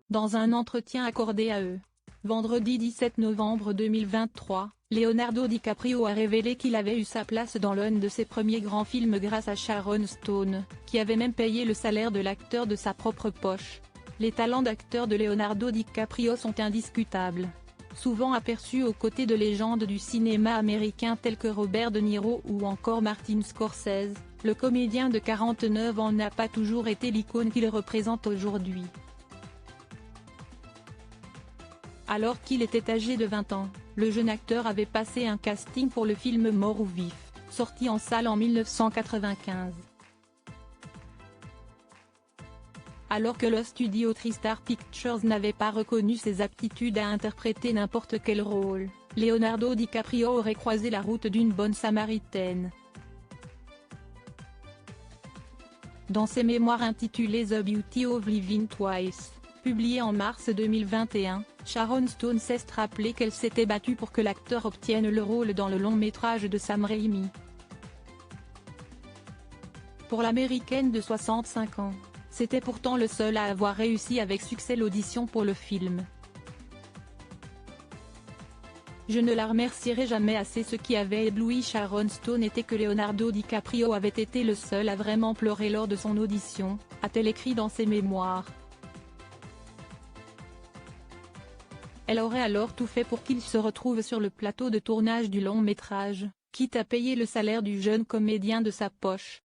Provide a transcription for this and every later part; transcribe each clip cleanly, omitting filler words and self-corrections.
Dans un entretien accordé à eux, vendredi 17 novembre 2023, Leonardo DiCaprio a révélé qu'il avait eu sa place dans l'un de ses premiers grands films grâce à Sharon Stone, qui avait même payé le salaire de l'acteur de sa propre poche. Les talents d'acteur de Leonardo DiCaprio sont indiscutables. Souvent aperçu aux côtés de légendes du cinéma américain tels que Robert De Niro ou encore Martin Scorsese, le comédien de 49 ans n'a pas toujours été l'icône qu'il représente aujourd'hui. Alors qu'il était âgé de 20 ans, le jeune acteur avait passé un casting pour le film Mort ou Vif, sorti en salle en 1995. Alors que le studio TriStar Pictures n'avait pas reconnu ses aptitudes à interpréter n'importe quel rôle, Leonardo DiCaprio aurait croisé la route d'une bonne samaritaine. Dans ses mémoires intitulées The Beauty of Living Twice, publié en mars 2021, Sharon Stone s'est rappelé qu'elle s'était battue pour que l'acteur obtienne le rôle dans le long-métrage de Sam Raimi. Pour l'américaine de 65 ans, c'était pourtant le seul à avoir réussi avec succès l'audition pour le film. Je ne la remercierai jamais assez. Ce qui avait ébloui Sharon Stone était que Leonardo DiCaprio avait été le seul à vraiment pleurer lors de son audition, a-t-elle écrit dans ses mémoires. Elle aurait alors tout fait pour qu'il se retrouve sur le plateau de tournage du long-métrage, quitte à payer le salaire du jeune comédien de sa poche.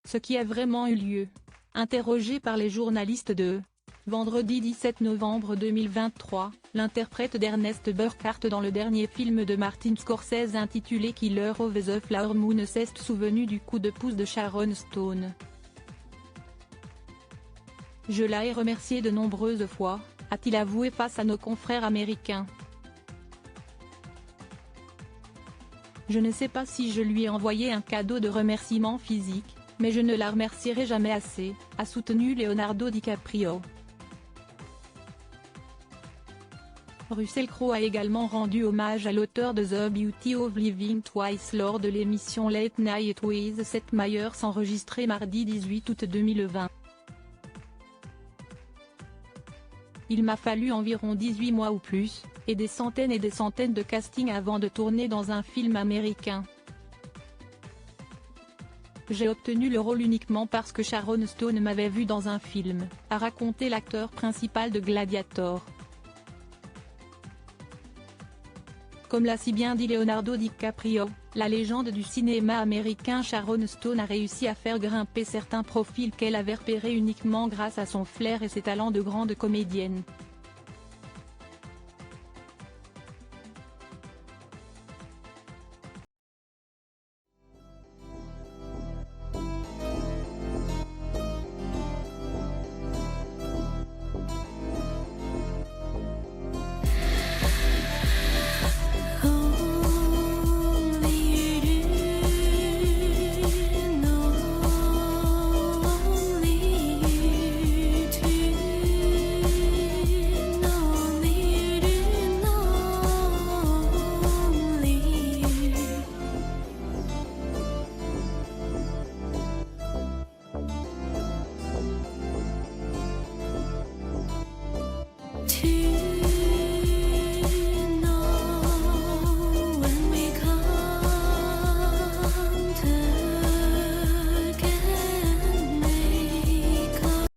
Ce qui a vraiment eu lieu. Interrogé par les journalistes de vendredi 17 novembre 2023, l'interprète d'Ernest Burkhart dans le dernier film de Martin Scorsese intitulé Killer of the Flower Moon s'est souvenu du coup de pouce de Sharon Stone. Je l'ai remercié de nombreuses fois, a-t-il avoué face à nos confrères américains. Je ne sais pas si je lui ai envoyé un cadeau de remerciement physique, mais je ne la remercierai jamais assez, a soutenu Leonardo DiCaprio. Russell Crowe a également rendu hommage à l'auteur de The Beauty of Living Twice lors de l'émission Late Night with Seth Meyers enregistrée mardi 18 août 2020. Il m'a fallu environ 18 mois ou plus, et des centaines de castings avant de tourner dans un film américain. J'ai obtenu le rôle uniquement parce que Sharon Stone m'avait vu dans un film, a raconté l'acteur principal de Gladiator. Comme l'a si bien dit Leonardo DiCaprio, la légende du cinéma américain Sharon Stone a réussi à faire grimper certains profils qu'elle avait repérés uniquement grâce à son flair et ses talents de grande comédienne.